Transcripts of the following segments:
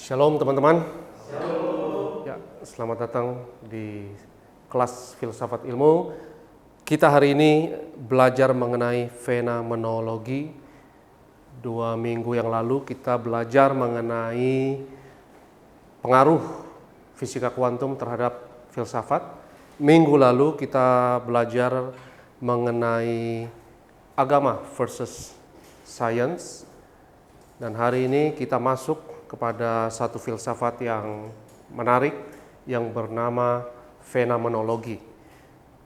Shalom teman-teman. Ya, selamat datang di kelas filsafat ilmu. Kita hari ini belajar mengenai fenomenologi. 2 minggu yang lalu kita belajar mengenai pengaruh fisika kuantum terhadap filsafat. Minggu lalu kita belajar mengenai agama versus science. Dan hari ini kita masuk kepada satu filsafat yang menarik yang bernama fenomenologi.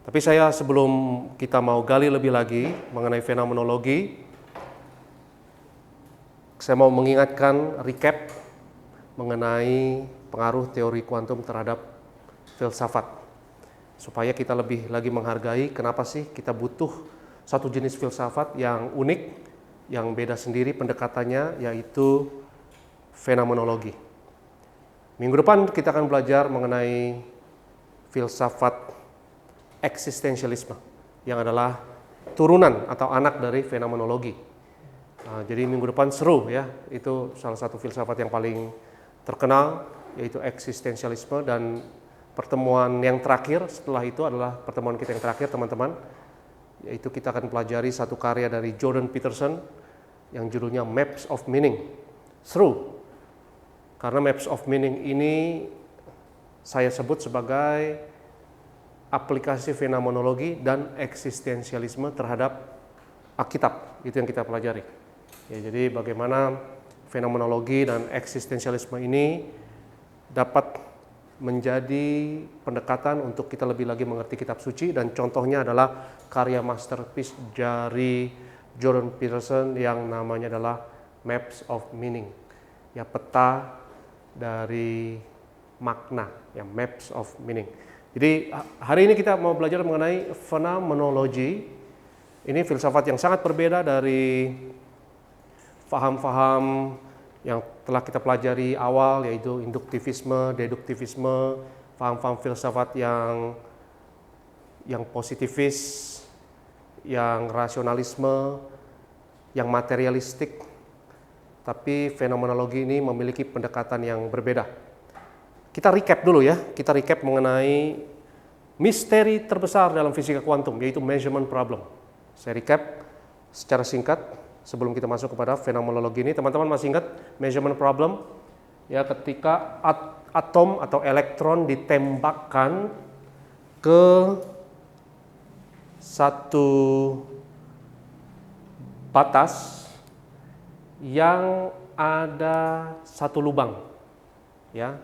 Tapi sebelum kita mau gali lebih lagi mengenai fenomenologi, saya mau mengingatkan recap mengenai pengaruh teori kuantum terhadap filsafat. Supaya kita lebih lagi menghargai kenapa sih kita butuh satu jenis filsafat yang unik, yang beda sendiri pendekatannya, yaitu fenomenologi. Minggu depan kita akan belajar mengenai filsafat eksistensialisme yang adalah turunan atau anak dari fenomenologi. Jadi minggu depan seru ya, itu salah satu filsafat yang paling terkenal yaitu eksistensialisme, dan pertemuan yang terakhir setelah itu adalah pertemuan kita yang terakhir teman-teman, yaitu kita akan pelajari satu karya dari Jordan Peterson yang judulnya Maps of Meaning. Seru. Karena Maps of Meaning ini saya sebut sebagai aplikasi fenomenologi dan eksistensialisme terhadap Alkitab. Itu yang kita pelajari. Ya, jadi bagaimana fenomenologi dan eksistensialisme ini dapat menjadi pendekatan untuk kita lebih lagi mengerti kitab suci, dan contohnya adalah karya masterpiece dari Jordan Peterson yang namanya adalah Maps of Meaning. Ya, peta dari makna, ya, Maps of Meaning. Jadi hari ini kita mau belajar mengenai fenomenologi. Ini filsafat yang sangat berbeda dari faham-faham yang telah kita pelajari awal, yaitu induktivisme, deduktivisme, faham-faham filsafat yang positivis, yang rasionalisme, yang materialistik. Tapi fenomenologi ini memiliki pendekatan yang berbeda. Kita recap dulu ya, kita recap mengenai misteri terbesar dalam fisika kuantum, yaitu measurement problem. Saya recap secara singkat sebelum kita masuk kepada fenomenologi ini. Teman-teman masih ingat measurement problem? Ya, ketika atom atau elektron ditembakkan ke satu batas yang ada satu lubang, ya.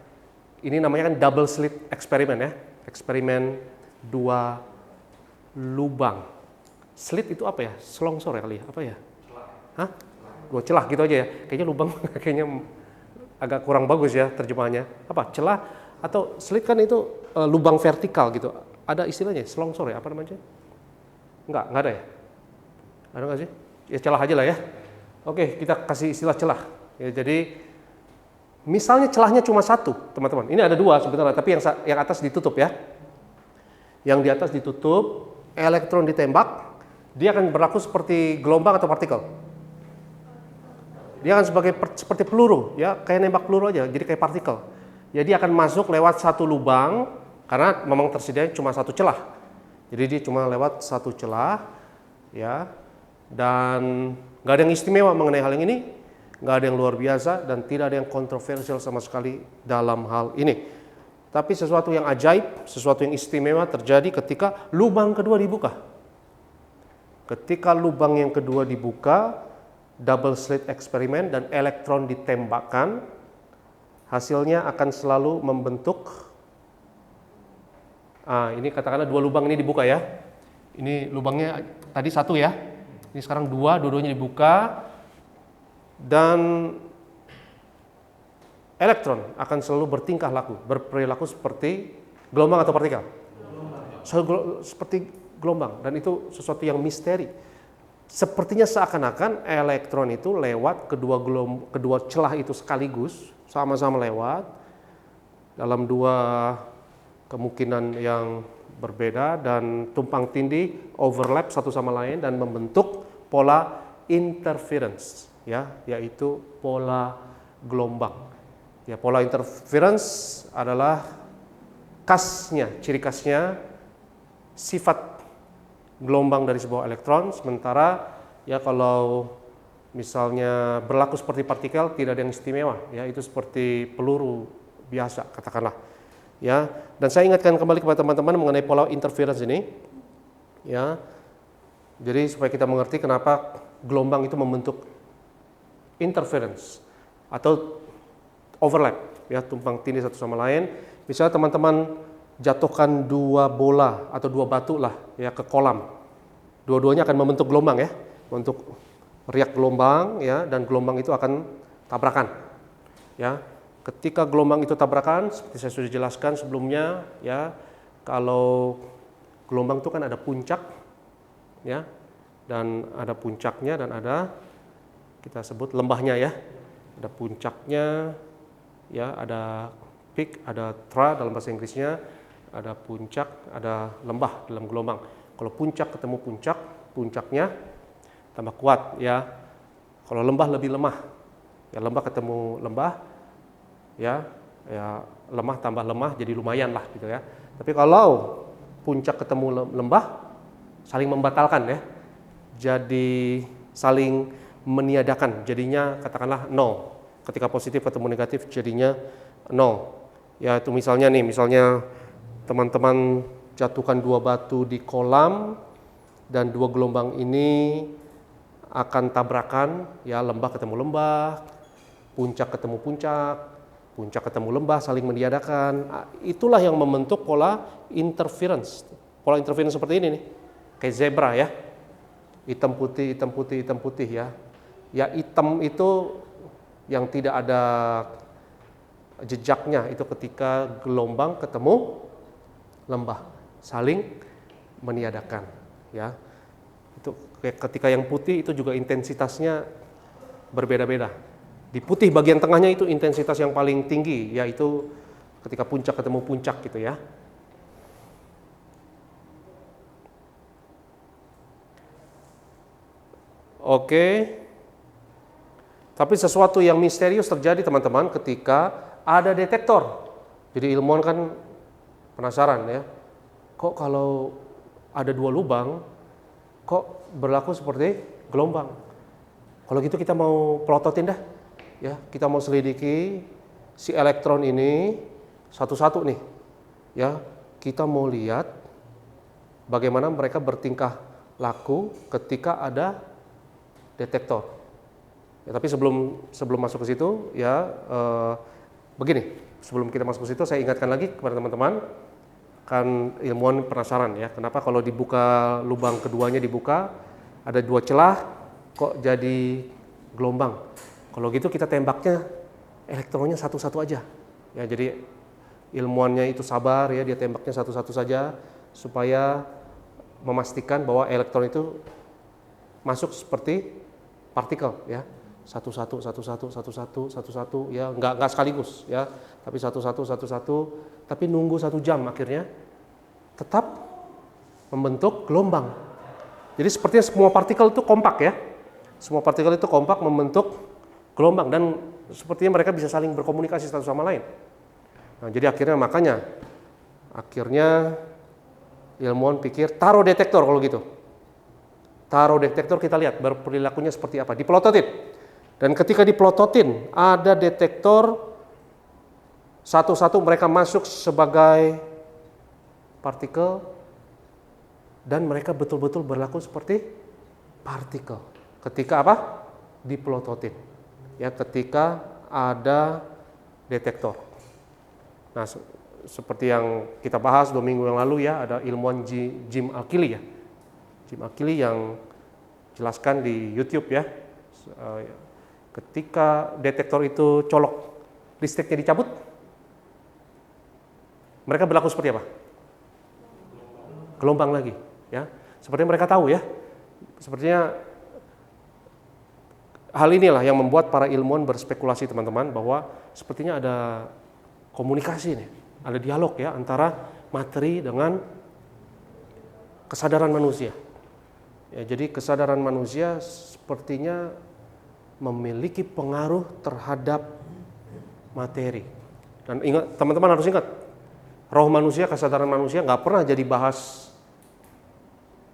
Ini namanya kan double slit eksperimen ya, eksperimen 2 lubang. Slit itu apa ya? Selongsor ya kali ya? Apa ya? Hah? 2 celah gitu aja ya. Kayaknya lubang kayaknya agak kurang bagus ya terjemahannya. Apa? Celah atau slit kan itu lubang vertikal gitu. Ada istilahnya selongsor ya? Apa namanya? Enggak ada ya? Ada nggak sih? Ya celah aja lah ya. Oke, kita kasih istilah celah. Ya, jadi misalnya celahnya cuma 1, teman-teman. Ini ada 2 sebenarnya, tapi yang atas ditutup ya. Yang di atas ditutup, elektron ditembak, dia akan berlaku seperti gelombang atau partikel. Dia akan seperti peluru, ya, kayak nembak peluru aja, jadi kayak partikel. Jadi akan masuk lewat satu lubang karena memang tersedia cuma 1 celah. Jadi dia cuma lewat 1 celah, ya. Dan nggak ada yang istimewa mengenai hal yang ini, nggak ada yang luar biasa, dan tidak ada yang kontroversial sama sekali dalam hal ini. Tapi sesuatu yang ajaib, sesuatu yang istimewa terjadi ketika lubang kedua dibuka. Ketika lubang yang kedua dibuka, double slit eksperimen, dan elektron ditembakkan, hasilnya akan selalu membentuk, ini katakanlah 2 lubang ini dibuka ya. Ini lubangnya tadi 1 ya. Ini sekarang 2, dua-duanya dibuka, dan elektron akan selalu bertingkah laku, berperilaku seperti gelombang atau partikel. Seperti gelombang, dan itu sesuatu yang misteri. Sepertinya seakan-akan elektron itu lewat kedua celah itu sekaligus, sama-sama lewat dalam 2 kemungkinan yang berbeda dan tumpang tindih, overlap satu sama lain dan membentuk pola interference, ya, yaitu pola gelombang. Ya, pola interference adalah ciri khasnya sifat gelombang dari sebuah elektron, sementara ya kalau misalnya berlaku seperti partikel tidak ada yang istimewa, ya itu seperti peluru biasa katakanlah. Ya, dan saya ingatkan kembali kepada teman-teman mengenai pola interference ini. Ya. Jadi supaya kita mengerti kenapa gelombang itu membentuk interference atau overlap, ya, tumpang tindih satu sama lain. Misalnya teman-teman jatuhkan dua bola atau dua batu lah ya ke kolam. Dua-duanya akan membentuk gelombang ya, untuk riak gelombang ya, dan gelombang itu akan tabrakan. Ya. Ketika gelombang itu tabrakan, seperti saya sudah jelaskan sebelumnya ya, kalau gelombang itu kan ada puncak ya, dan ada puncaknya dan ada kita sebut lembahnya ya. Ada puncaknya ya, ada peak, ada trough dalam bahasa Inggrisnya, ada puncak, ada lembah dalam gelombang. Kalau puncak ketemu puncak, puncaknya tambah kuat ya. Kalau lembah lebih lemah, ya lembah ketemu lembah, ya lemah tambah lemah jadi lumayan lah gitu ya. Tapi kalau puncak ketemu lembah, saling membatalkan ya, jadi saling meniadakan, jadinya katakanlah nol. Ketika positif ketemu negatif jadinya nol. Ya itu misalnya teman-teman jatuhkan dua batu di kolam dan dua gelombang ini akan tabrakan, ya lembah ketemu lembah, puncak ketemu puncak, puncak ketemu lembah, saling meniadakan. Itulah yang membentuk pola interference. Pola interference seperti ini nih, kayak zebra ya, hitam putih, hitam putih, hitam putih ya. Ya hitam itu yang tidak ada jejaknya, itu ketika gelombang ketemu lembah, saling meniadakan ya. Itu ketika yang putih itu juga intensitasnya berbeda-beda. Di putih bagian tengahnya itu intensitas yang paling tinggi, yaitu ketika puncak ketemu puncak gitu ya. Oke. Tapi sesuatu yang misterius terjadi teman-teman ketika ada detektor. Jadi ilmuwan kan penasaran ya, kok kalau ada dua lubang, kok berlaku seperti gelombang. Kalau gitu kita mau pelototin dah, ya kita mau selidiki si elektron ini satu-satu nih, ya kita mau lihat bagaimana mereka bertingkah laku ketika ada detektor. Ya, tapi sebelum masuk ke situ ya begini, sebelum kita masuk ke situ saya ingatkan lagi kepada teman-teman, kan ilmuwan penasaran ya, kenapa kalau dibuka lubang keduanya dibuka ada dua celah kok jadi gelombang. Kalau gitu kita tembaknya elektronnya satu-satu aja. Ya jadi ilmuwannya itu sabar ya, dia tembaknya satu-satu saja supaya memastikan bahwa elektron itu masuk seperti partikel ya. Satu-satu ya, nggak sekaligus ya, tapi satu-satu, tapi nunggu 1 jam akhirnya tetap membentuk gelombang. Jadi sepertinya semua partikel itu kompak ya, semua partikel itu kompak membentuk gelombang dan sepertinya mereka bisa saling berkomunikasi satu sama lain. Nah, jadi makanya ilmuwan pikir taruh detektor kalau gitu. Taruh detektor, kita lihat berperilakunya seperti apa, dipelototin. Dan ketika dipelototin, ada detektor satu-satu mereka masuk sebagai partikel dan mereka betul-betul berlaku seperti partikel. Ketika apa? Dipelototin. Ya, ketika ada detektor. Nah, seperti yang kita bahas 2 minggu yang lalu ya, ada ilmuwan Jim Alkili ya. Jim Alkili yang jelaskan di YouTube ya. Ketika detektor itu colok, listriknya dicabut, mereka berlaku seperti apa? Gelombang lagi, ya. Sepertinya mereka tahu ya. Sepertinya hal inilah yang membuat para ilmuwan berspekulasi teman-teman bahwa sepertinya ada komunikasi nih, ada dialog ya antara materi dengan kesadaran manusia. Ya, jadi kesadaran manusia sepertinya memiliki pengaruh terhadap materi. Dan ingat, teman-teman harus ingat, roh manusia, kesadaran manusia nggak pernah jadi bahas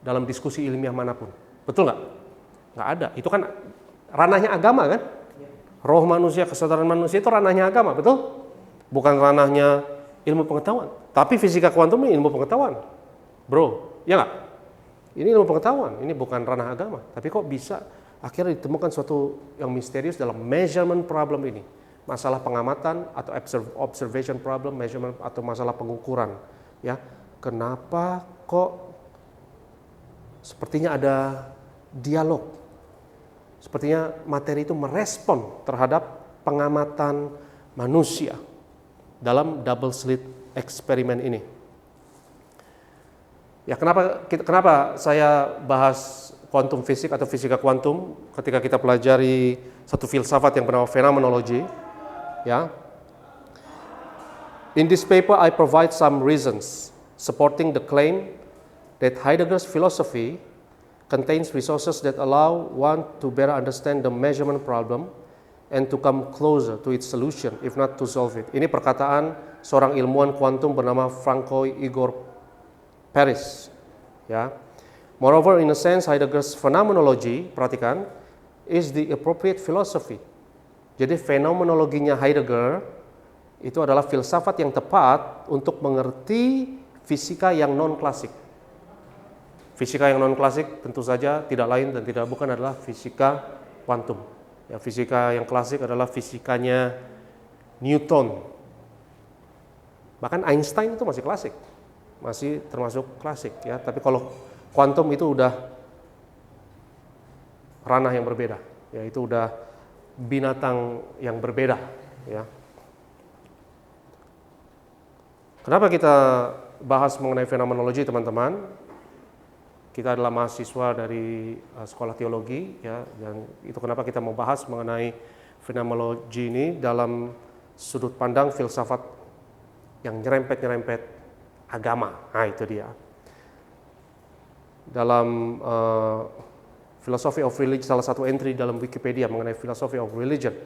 dalam diskusi ilmiah manapun. Betul nggak? Nggak ada. Itu kan ranahnya agama kan? Roh manusia, kesadaran manusia itu ranahnya agama, betul? Bukan ranahnya ilmu pengetahuan. Tapi fisika kuantum ini ilmu pengetahuan. Bro, ya nggak? Ini ilmu pengetahuan, ini bukan ranah agama. Tapi kok bisa akhirnya ditemukan suatu yang misterius dalam measurement problem ini. Masalah pengamatan atau observation problem, measurement atau masalah pengukuran. Ya, kenapa kok sepertinya ada dialog? Sepertinya materi itu merespon terhadap pengamatan manusia dalam double slit eksperimen ini. Ya, kenapa saya bahas kuantum fisik atau fisika kuantum ketika kita pelajari satu filsafat yang bernama phenomenology, ya. In this paper I provide some reasons supporting the claim that Heidegger's philosophy contains resources that allow one to better understand the measurement problem and to come closer to its solution, if not to solve it. Ini perkataan seorang ilmuwan kuantum bernama Francois Igor Paris. Ya. Moreover, in a sense, Heidegger's phenomenology, perhatikan, is the appropriate philosophy. Jadi fenomenologinya Heidegger itu adalah filsafat yang tepat untuk mengerti fisika yang non-klasik. Fisika yang non-klasik tentu saja tidak lain dan tidak bukan adalah fisika kuantum. Ya, fisika yang klasik adalah fisikanya Newton. Bahkan Einstein itu masih klasik, masih termasuk klasik ya. Tapi kalau kuantum itu udah ranah yang berbeda, ya itu udah binatang yang berbeda ya. Kenapa kita bahas mengenai fenomenologi, teman-teman? Kita adalah mahasiswa dari sekolah teologi ya, dan itu kenapa kita mau bahas mengenai fenomenologi ini dalam sudut pandang filsafat yang nyerempet-nyerempet agama. Nah, itu dia. Dalam Philosophy of Religion, salah satu entry dalam Wikipedia mengenai Philosophy of Religion,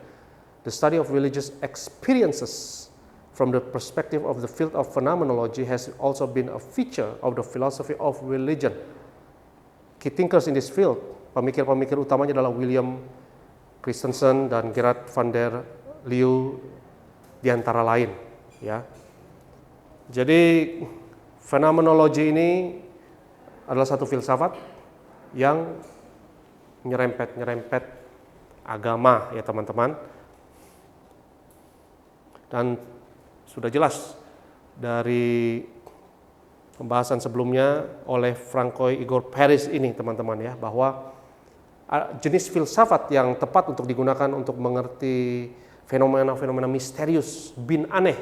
the study of religious experiences from the perspective of the field of phenomenology has also been a feature of the philosophy of religion. Key thinkers in this field, pemikir-pemikir utamanya adalah William Christensen dan Gerard van der Leeuw di antara lain, ya. Jadi fenomenologi ini adalah satu filsafat yang nyerempet agama ya teman-teman. Dan sudah jelas dari pembahasan sebelumnya oleh Francois Igor Paris ini teman-teman ya, bahwa jenis filsafat yang tepat untuk digunakan untuk mengerti fenomena-fenomena misterius bin aneh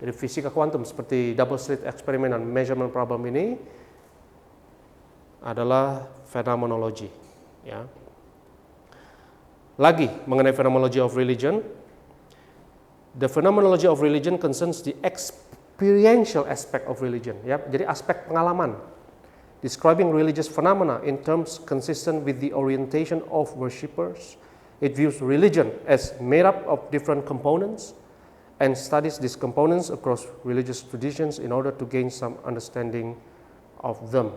dari fisika kuantum seperti double slit experiment dan measurement problem ini adalah fenomenologi ya. Lagi mengenai phenomenology of religion, the phenomenology of religion concerns the experiential aspect of religion ya. Jadi aspek pengalaman, describing religious phenomena in terms consistent with the orientation of worshippers. It views religion as made up of different components and studies these components across religious traditions in order to gain some understanding of them.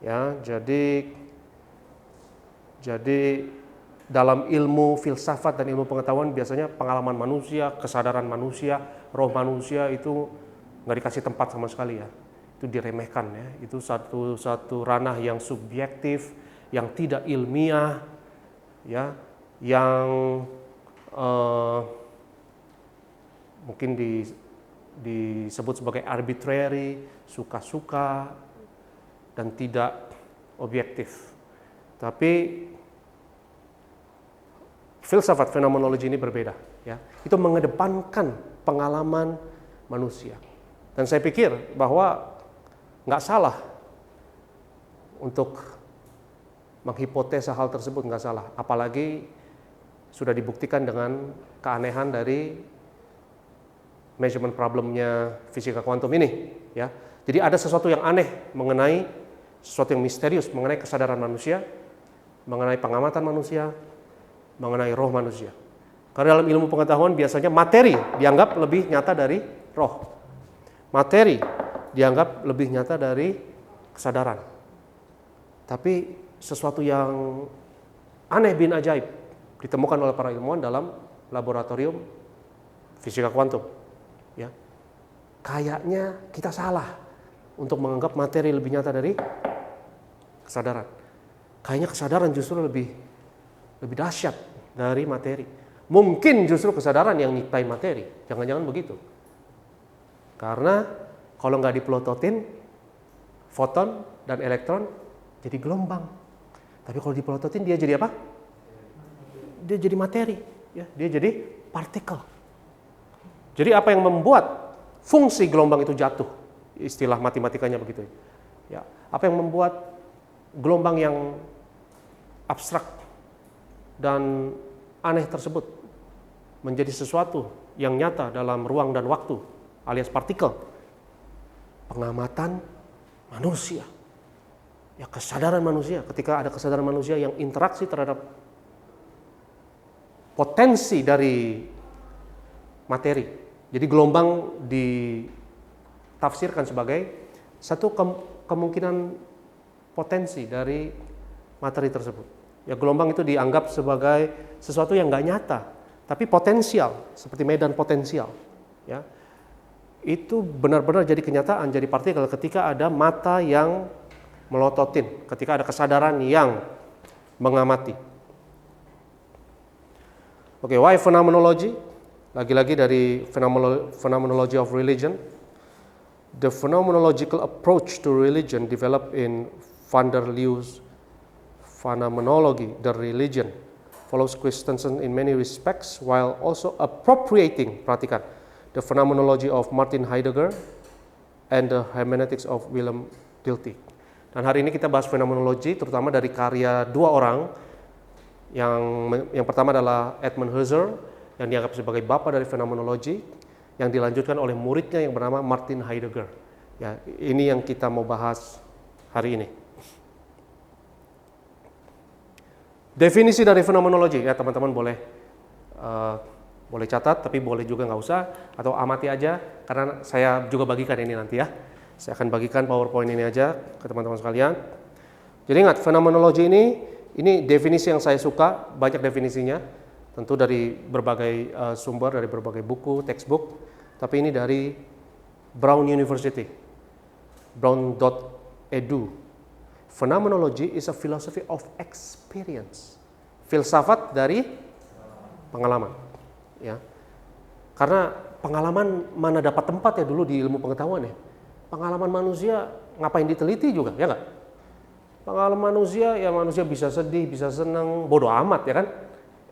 Ya, jadi dalam ilmu filsafat dan ilmu pengetahuan biasanya pengalaman manusia, kesadaran manusia, roh manusia itu nggak dikasih tempat sama sekali ya. Itu diremehkan ya. Itu satu ranah yang subjektif, yang tidak ilmiah, ya, yang mungkin disebut sebagai arbitrary, suka-suka dan tidak objektif. Tapi filsafat fenomenologi ini berbeda ya. Itu mengedepankan pengalaman manusia. Dan saya pikir bahwa nggak salah untuk menghipotesa hal tersebut, nggak salah. Apalagi sudah dibuktikan dengan keanehan dari measurement problemnya fisika kuantum ini ya. Jadi ada sesuatu yang aneh mengenai sesuatu yang misterius mengenai kesadaran manusia, mengenai pengamatan manusia, mengenai roh manusia. Karena dalam ilmu pengetahuan biasanya materi dianggap lebih nyata dari roh. Materi dianggap lebih nyata dari kesadaran. Tapi sesuatu yang aneh bin ajaib ditemukan oleh para ilmuwan dalam laboratorium fisika kuantum. Ya. Kayaknya kita salah untuk menganggap materi lebih nyata dari kesadaran. Kayaknya kesadaran justru lebih dahsyat dari materi. Mungkin justru kesadaran yang nyiptain materi. Jangan-jangan begitu. Karena kalau nggak dipelototin, foton dan elektron jadi gelombang. Tapi kalau dipelototin dia jadi apa? Dia jadi materi. Ya, dia jadi partikel. Jadi apa yang membuat fungsi gelombang itu jatuh? Istilah matematikanya begitu. Ya, apa yang membuat gelombang yang abstrak dan aneh tersebut menjadi sesuatu yang nyata dalam ruang dan waktu alias partikel? Pengamatan manusia. Ya, kesadaran manusia. Ketika ada kesadaran manusia yang interaksi terhadap potensi dari materi. Jadi gelombang ditafsirkan sebagai satu kemungkinan potensi dari materi tersebut. Ya, gelombang itu dianggap sebagai sesuatu yang nggak nyata, tapi potensial, seperti medan potensial. Ya, itu benar-benar jadi kenyataan, jadi partikel ketika ada mata yang melototin, ketika ada kesadaran yang mengamati. Oke, why phenomenology? Lagi-lagi dari phenomenology of religion. The phenomenological approach to religion developed in van der Leeuw's phenomenology, the religion, follows Christensen in many respects while also appropriating, perhatikan, the phenomenology of Martin Heidegger and the hermeneutics of Willem Dilthey. Dan hari ini kita bahas fenomenologi terutama dari karya dua orang. Yang pertama adalah Edmund Husserl yang dianggap sebagai bapak dari fenomenologi, yang dilanjutkan oleh muridnya yang bernama Martin Heidegger. Ya, ini yang kita mau bahas hari ini. Definisi dari fenomenologi, ya teman-teman boleh catat, tapi boleh juga nggak usah, atau amati aja, karena saya juga bagikan ini nanti ya. Saya akan bagikan PowerPoint ini aja ke teman-teman sekalian. Jadi ingat, fenomenologi ini definisi yang saya suka, banyak definisinya, tentu dari berbagai sumber, dari berbagai buku, textbook, tapi ini dari Brown University, brown.edu. Phenomenology is a philosophy of experience. Filsafat dari pengalaman. Ya. Karena pengalaman mana dapat tempat ya dulu di ilmu pengetahuan ya. Pengalaman manusia ngapain diteliti juga, ya nggak? Pengalaman manusia, ya manusia bisa sedih, bisa senang, bodoh amat ya kan?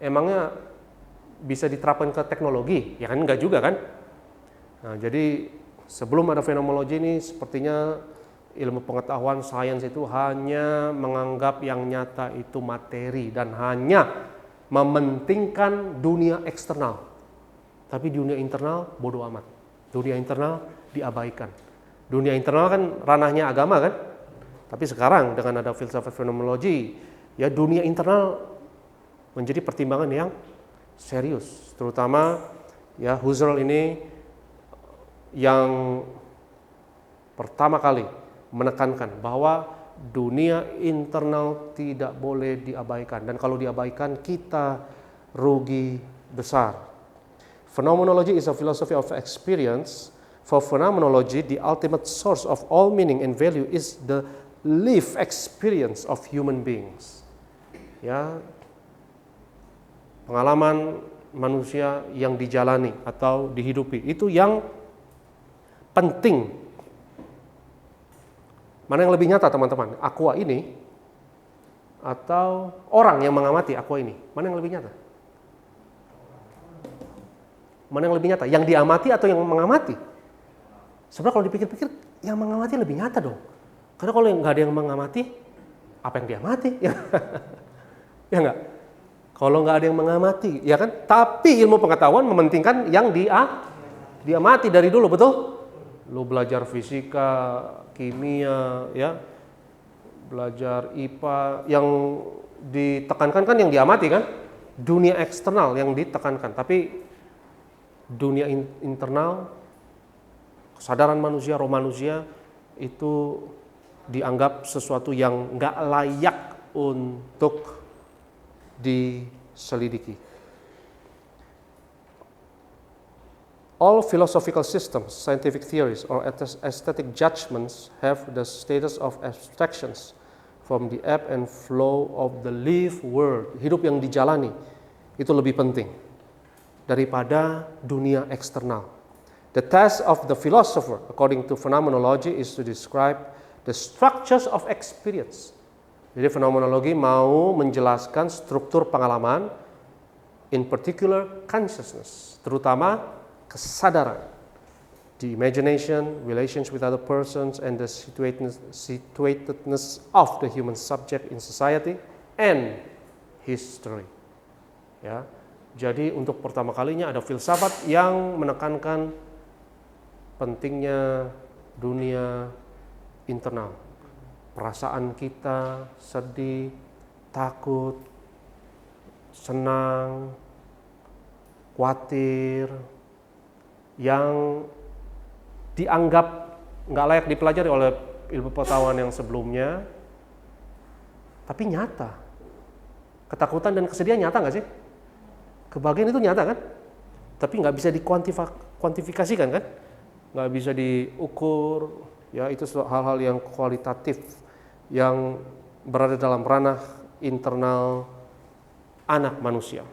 Emangnya bisa diterapkan ke teknologi? Ya kan enggak juga kan? Nah, jadi sebelum ada fenomenologi ini sepertinya ilmu pengetahuan sains itu hanya menganggap yang nyata itu materi dan hanya mementingkan dunia eksternal. Tapi dunia internal bodoh amat. Dunia internal diabaikan. Dunia internal kan ranahnya agama kan? Tapi sekarang dengan ada filsafat fenomenologi, ya dunia internal menjadi pertimbangan yang serius. Terutama ya Husserl ini yang pertama kali menekankan bahwa dunia internal tidak boleh diabaikan, dan kalau diabaikan kita rugi besar. Phenomenology is a philosophy of experience. For phenomenology, the ultimate source of all meaning and value is the lived experience of human beings. Ya, pengalaman manusia yang dijalani atau dihidupi itu yang penting. Mana yang lebih nyata teman-teman? Aqua ini atau orang yang mengamati aqua ini? Mana yang lebih nyata? Mana yang lebih nyata? Yang diamati atau yang mengamati? Sebenarnya kalau dipikir-pikir yang mengamati lebih nyata dong. Karena kalau nggak ada yang mengamati, apa yang diamati? Ya nggak? Kalau nggak ada yang mengamati, ya kan? Tapi ilmu pengetahuan mementingkan yang diamati dari dulu, betul? Lu belajar fisika, kimia, ya, belajar IPA, yang ditekankan kan yang diamati kan, dunia eksternal yang ditekankan, tapi dunia internal, kesadaran manusia, roh manusia itu dianggap sesuatu yang nggak layak untuk diselidiki. All philosophical systems, scientific theories, or aesthetic judgments have the status of abstractions from the ebb and flow of the lived world. Hidup yang dijalani itu lebih penting daripada dunia eksternal. The task of the philosopher, according to phenomenology, is to describe the structures of experience. Jadi fenomenologi mau menjelaskan struktur pengalaman, in particular consciousness, terutama kesadaran, the imagination, relations with other persons, and the situatedness of the human subject in society and history. Ya, jadi untuk pertama kalinya ada filsafat yang menekankan pentingnya dunia internal, perasaan kita, sedih, takut, senang, khawatir, yang dianggap nggak layak dipelajari oleh ilmu pengetahuan yang sebelumnya, tapi nyata. Ketakutan dan kesedihan nyata nggak sih? Kebahagiaan itu nyata kan? Tapi nggak bisa dikuantifikasikan kan? Nggak bisa diukur, ya itu hal-hal yang kualitatif, yang berada dalam ranah internal anak manusia.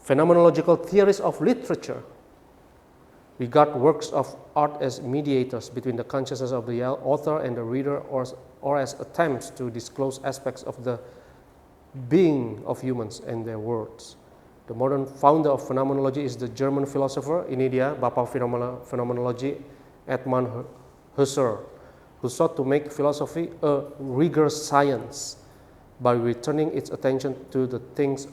Phenomenological theories of literature regard works of art as mediators between the consciousness of the author and the reader, or as attempts to disclose aspects of the being of humans and their worlds. The modern founder of phenomenology is the German philosopher, ini dia bapak phenomenology, Edmund Husserl, who sought to make philosophy a rigorous science by returning its attention to the things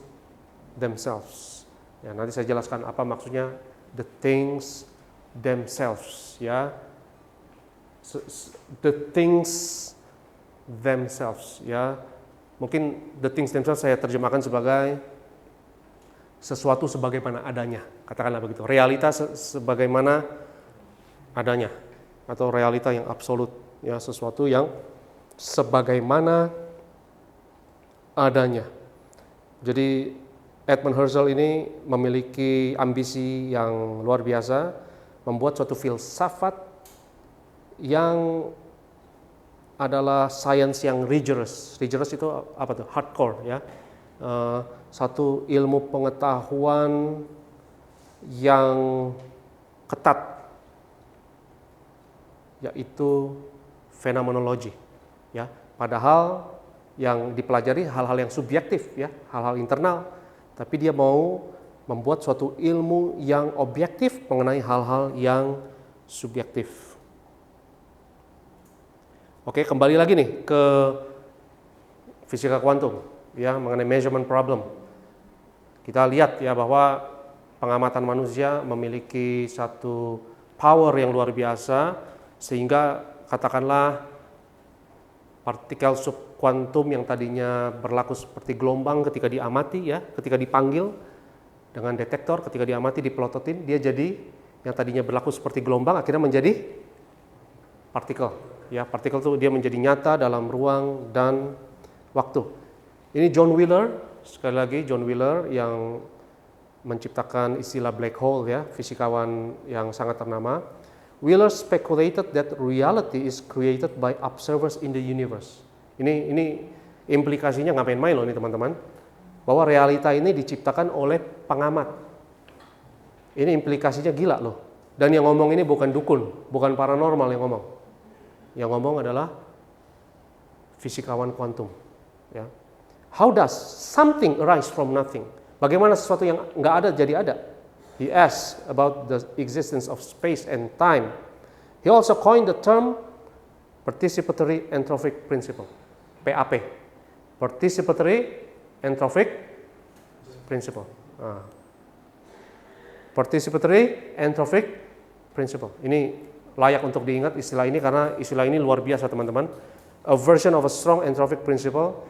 themselves. Ya, nanti saya jelaskan apa maksudnya the things themselves, ya. The things themselves, ya. Mungkin the things themselves saya terjemahkan sebagai sesuatu sebagaimana adanya, katakanlah begitu. Realitas sebagaimana adanya, atau realita yang absolut, ya, sesuatu yang sebagaimana adanya. Jadi Edmund Husserl ini memiliki ambisi yang luar biasa, membuat suatu filsafat yang adalah sains yang rigorous. Rigorous itu apa tuh? Hardcore, ya. Satu ilmu pengetahuan yang ketat, yaitu fenomenologi, ya. Padahal yang dipelajari hal-hal yang subjektif, ya, hal-hal internal, tapi dia mau membuat suatu ilmu yang objektif mengenai hal-hal yang subjektif. Oke, kembali lagi nih ke fisika kuantum, ya, mengenai measurement problem. Kita lihat, ya, bahwa pengamatan manusia memiliki satu power yang luar biasa, sehingga katakanlah partikel subkuantum yang tadinya berlaku seperti gelombang ketika diamati, ya, ketika dipanggil dengan detektor, ketika diamati, dipelototin, dia jadi yang tadinya berlaku seperti gelombang akhirnya menjadi partikel, ya. Partikel itu dia menjadi nyata dalam ruang dan waktu. Ini John Wheeler, sekali lagi John Wheeler yang menciptakan istilah black hole, ya, fisikawan yang sangat ternama. Wheeler speculated that reality is created by observers in the universe. Ini implikasinya nggak main-main loh ini teman-teman, bahwa realita ini diciptakan oleh pengamat. Ini implikasinya gila loh. Dan yang ngomong ini bukan dukun, bukan paranormal yang ngomong. Yang ngomong adalah fisikawan kuantum. Ya. How does something arise from nothing? Bagaimana sesuatu yang nggak ada jadi ada? He asked about the existence of space and time. He also coined the term participatory entrophic principle, PAP, participatory entrophic principle. Participatory entrophic principle. Ini layak untuk diingat istilah ini karena istilah ini luar biasa teman-teman. A version of a strong entrophic principle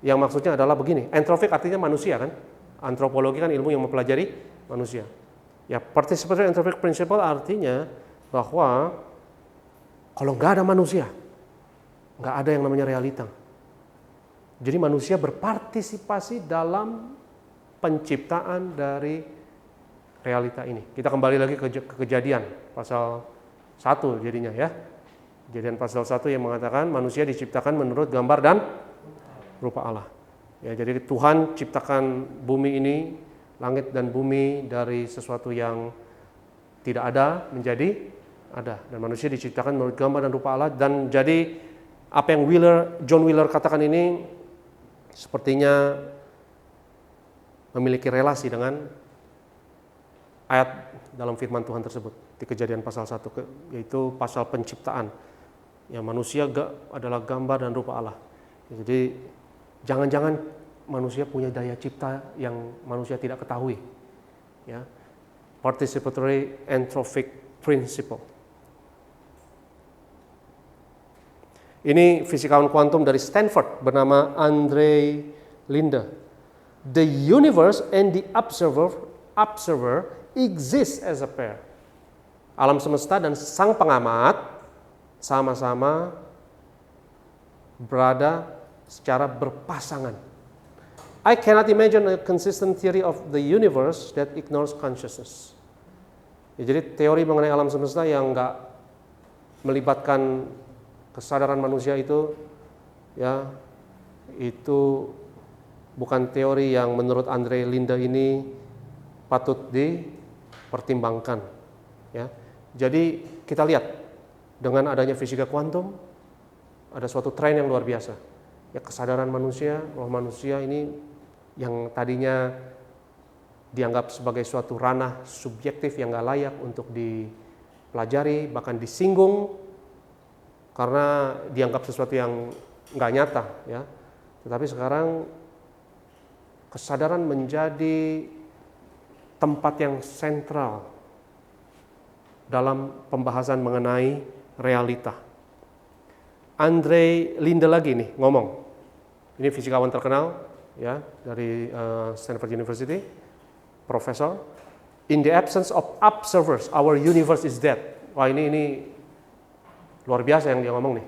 Yang maksudnya adalah begini, entropic artinya manusia kan? Antropologi kan ilmu yang mempelajari manusia. Ya, participatory entropic principle artinya bahwa kalau nggak ada manusia, nggak ada yang namanya realita. Jadi manusia berpartisipasi dalam penciptaan dari realita ini. Kita kembali lagi ke Kejadian pasal 1 jadinya ya. Kejadian pasal 1 yang mengatakan manusia diciptakan menurut gambar dan rupa Allah. Ya, jadi Tuhan ciptakan bumi ini, langit dan bumi dari sesuatu yang tidak ada menjadi ada, dan manusia diciptakan menurut gambar dan rupa Allah. Dan jadi apa yang John Wheeler katakan ini sepertinya memiliki relasi dengan ayat dalam firman Tuhan tersebut di Kejadian pasal 1, yaitu pasal penciptaan. Ya, manusia adalah gambar dan rupa Allah. Jadi jangan-jangan manusia punya daya cipta yang manusia tidak ketahui. Ya. Participatory entropic principle. Ini fisikawan kuantum dari Stanford bernama Andre Linde. The universe and the observer exist as a pair. Alam semesta dan sang pengamat sama-sama berada secara berpasangan. I cannot imagine a consistent theory of the universe that ignores consciousness. Ya, jadi teori mengenai alam semesta yang nggak melibatkan kesadaran manusia itu, ya, itu bukan teori yang menurut Andre Linde ini patut dipertimbangkan. Ya, jadi kita lihat dengan adanya fisika kuantum ada suatu tren yang luar biasa. Ya, kesadaran manusia, roh manusia ini yang tadinya dianggap sebagai suatu ranah subjektif yang nggak layak untuk dipelajari, bahkan disinggung karena dianggap sesuatu yang nggak nyata, ya. Tetapi sekarang kesadaran menjadi tempat yang sentral dalam pembahasan mengenai realita. Andre Linde lagi nih ngomong, ini fisikawan terkenal ya dari Stanford University, profesor. In the absence of observers, our universe is dead. Wah, ini luar biasa yang dia ngomong nih.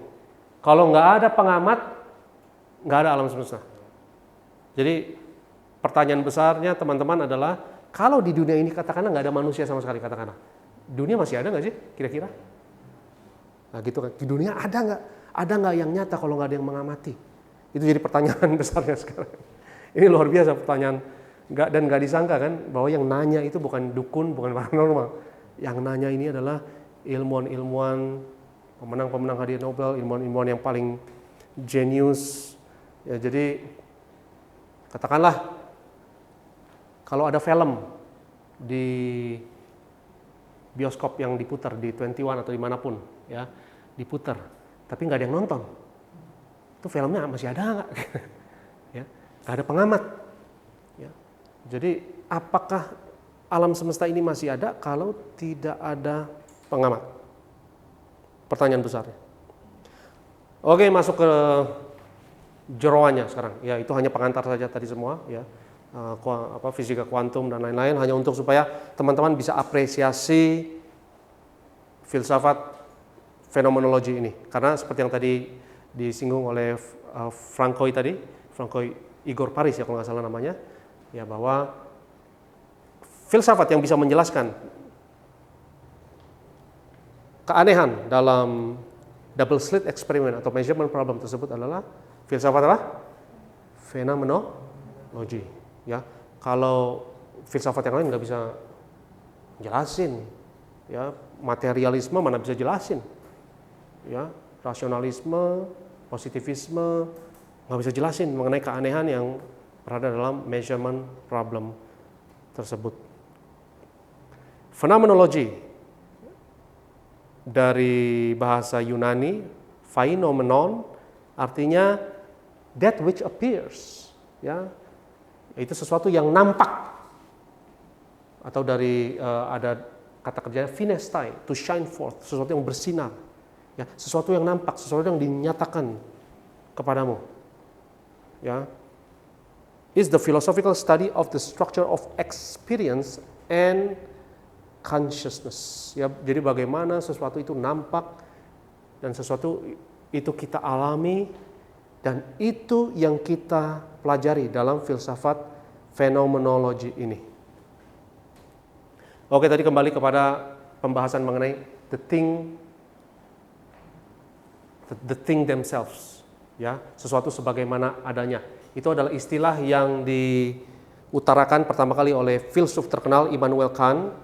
Kalau nggak ada pengamat, nggak ada alam semesta. Jadi pertanyaan besarnya teman-teman adalah, kalau di dunia ini katakanlah nggak ada manusia sama sekali, katakanlah, dunia masih ada nggak sih kira-kira? Nah gitu kan, di dunia ada nggak yang nyata kalau nggak ada yang mengamati? Itu jadi pertanyaan besarnya sekarang. Ini luar biasa pertanyaan, nggak disangka kan bahwa yang nanya itu bukan dukun, bukan paranormal. Yang nanya ini adalah ilmuwan-ilmuwan, pemenang hadiah Nobel, ilmuwan-ilmuwan yang paling jenius. Ya, jadi katakanlah kalau ada film di bioskop yang diputar di 21 atau dimanapun, ya diputar, tapi nggak ada yang nonton, itu filmnya masih ada nggak? Ya, nggak ada pengamat. Ya. Jadi apakah alam semesta ini masih ada kalau tidak ada pengamat? Pertanyaan besarnya. Oke, masuk ke jeroannya sekarang. Ya, itu hanya pengantar saja tadi semua, ya. Fisika kuantum dan lain-lain, hanya untuk supaya teman-teman bisa apresiasi filsafat fenomenologi ini. Karena seperti yang tadi disinggung oleh Francois Igor Paris ya kalau nggak salah namanya, ya, bahwa filsafat yang bisa menjelaskan keanehan dalam double slit experiment atau measurement problem tersebut adalah filsafat apa? Fenomenologi. Ya, kalau filsafat yang lain nggak bisa jelasin, ya, materialisme mana bisa jelasin, ya, rasionalisme, positivisme nggak bisa jelasin mengenai keanehan yang berada dalam measurement problem tersebut. Fenomenologi dari bahasa Yunani, phenomenon, artinya that which appears, ya, itu sesuatu yang nampak, atau dari ada kata kerjanya phinestai, to shine forth, sesuatu yang bersinar, ya, sesuatu yang nampak, sesuatu yang dinyatakan kepadamu, ya. is the philosophical study of the structure of experience and consciousness. Ya, jadi bagaimana sesuatu itu nampak dan sesuatu itu kita alami, dan itu yang kita pelajari dalam filsafat fenomenologi ini. Oke, tadi kembali kepada pembahasan mengenai the thing themselves, ya, sesuatu sebagaimana adanya. Itu adalah istilah yang diutarakan pertama kali oleh filsuf terkenal Immanuel Kant,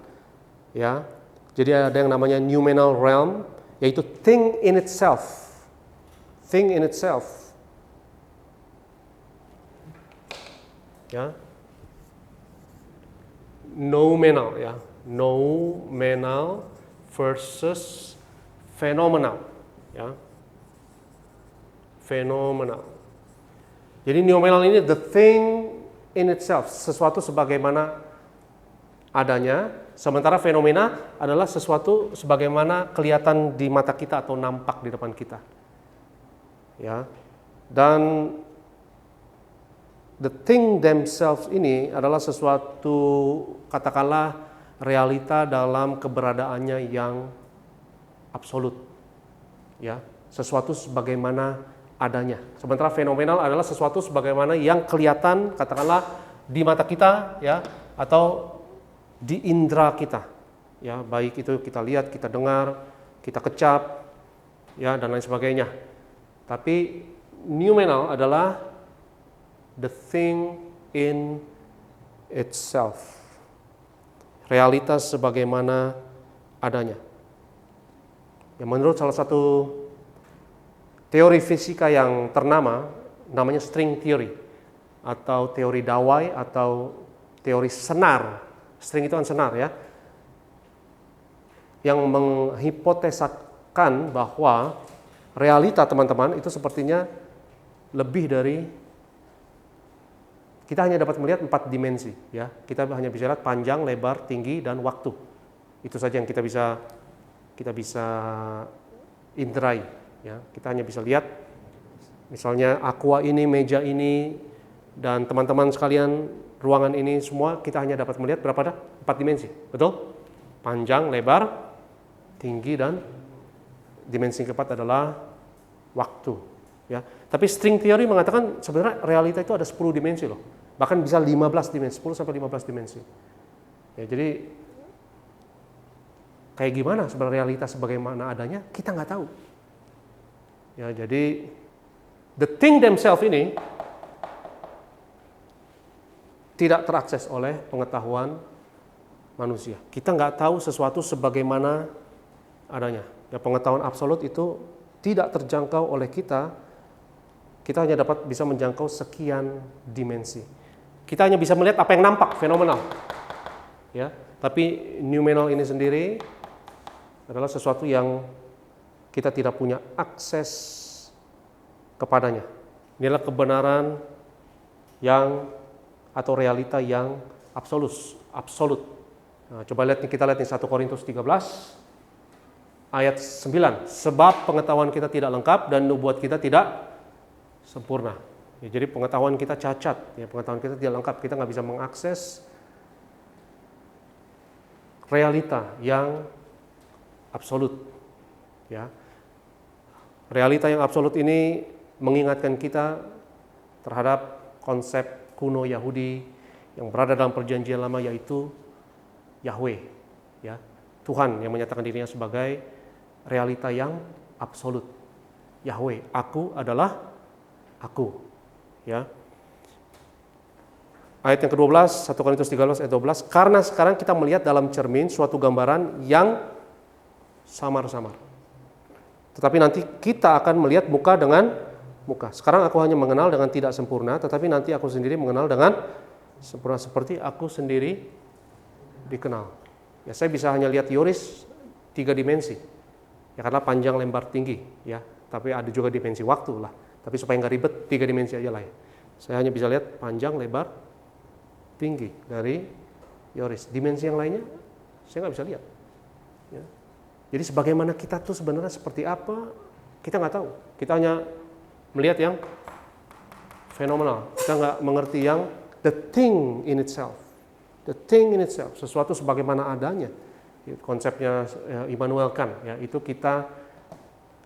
ya. Jadi ada yang namanya noumenal realm, yaitu thing in itself. Thing in itself. Ya. Noumenal, ya. Noumenal versus phenomenal, ya. Phenomenal. Jadi noumenal ini the thing in itself, sesuatu sebagaimana adanya, sementara fenomena adalah sesuatu sebagaimana kelihatan di mata kita atau nampak di depan kita. Ya. Dan the thing themselves ini adalah sesuatu, katakanlah, realita dalam keberadaannya yang absolut, ya, sesuatu sebagaimana adanya. Sementara fenomenal adalah sesuatu sebagaimana yang kelihatan, katakanlah, di mata kita, ya, atau di indera kita, ya, baik itu kita lihat, kita dengar, kita kecap, ya, dan lain sebagainya. Tapi noumenal adalah the thing in itself, realitas sebagaimana adanya. Ya, menurut salah satu teori fisika yang ternama, namanya string theory, atau teori dawai, atau teori senar. String itu kan senar, ya, yang menghipotesakan bahwa realita, teman-teman, itu sepertinya lebih dari, kita hanya dapat melihat 4 dimensi, ya. Kita hanya bisa lihat panjang, lebar, tinggi, dan waktu. Itu saja yang kita bisa inderai. Ya, kita hanya bisa lihat, misalnya aqua ini, meja ini, dan teman-teman sekalian, ruangan ini, semua kita hanya dapat melihat berapa dah? 4 dimensi, betul? Panjang, lebar, tinggi, dan dimensi keempat adalah waktu. Ya, tapi string theory mengatakan sebenarnya realita itu ada 10 dimensi loh, bahkan bisa 15 dimensi, 10 sampai 15 dimensi. Ya, jadi kayak gimana sebenarnya realita sebagaimana adanya, kita nggak tahu. Ya, jadi the thing themselves ini tidak terakses oleh pengetahuan manusia. Kita nggak tahu sesuatu sebagaimana adanya. Ya, pengetahuan absolut itu tidak terjangkau oleh kita. Kita hanya dapat bisa menjangkau sekian dimensi. Kita hanya bisa melihat apa yang nampak, fenomenal. Ya, tapi noumenal ini sendiri adalah sesuatu yang kita tidak punya akses kepadanya. Inilah kebenaran yang, atau realita yang absolut. Nah, coba lihat, kita lihat nih 1 Korintus 13 ayat 9. Sebab pengetahuan kita tidak lengkap dan nubuat kita tidak sempurna. Ya, jadi pengetahuan kita cacat, ya, pengetahuan kita tidak lengkap. Kita nggak bisa mengakses realita yang absolut. Ya. Realita yang absolut ini mengingatkan kita terhadap konsep kuno Yahudi yang berada dalam perjanjian lama, yaitu Yahweh, ya, Tuhan yang menyatakan dirinya sebagai realita yang absolut. Yahweh, aku adalah aku, ya. Ayat yang ke-12, 1 Korintus 13 ayat 12, karena sekarang kita melihat dalam cermin suatu gambaran yang samar-samar. Tetapi nanti kita akan melihat muka dengan muka. Sekarang aku hanya mengenal dengan tidak sempurna, tetapi nanti aku sendiri mengenal dengan sempurna seperti aku sendiri dikenal. Ya, saya bisa hanya lihat Yoris 3 dimensi. Ya, karena panjang, lebar, tinggi, ya. Tapi ada juga dimensi waktu lah. Tapi supaya nggak ribet, 3 dimensi aja lah ya. Saya hanya bisa lihat panjang, lebar, tinggi dari Yoris. Dimensi yang lainnya saya nggak bisa lihat. Ya. Jadi sebagaimana kita tuh sebenarnya seperti apa, kita nggak tahu. Kita hanya melihat yang fenomenal. Kita nggak mengerti yang the thing in itself. The thing in itself, sesuatu sebagaimana adanya. Konsepnya Immanuel Kant, ya, itu kita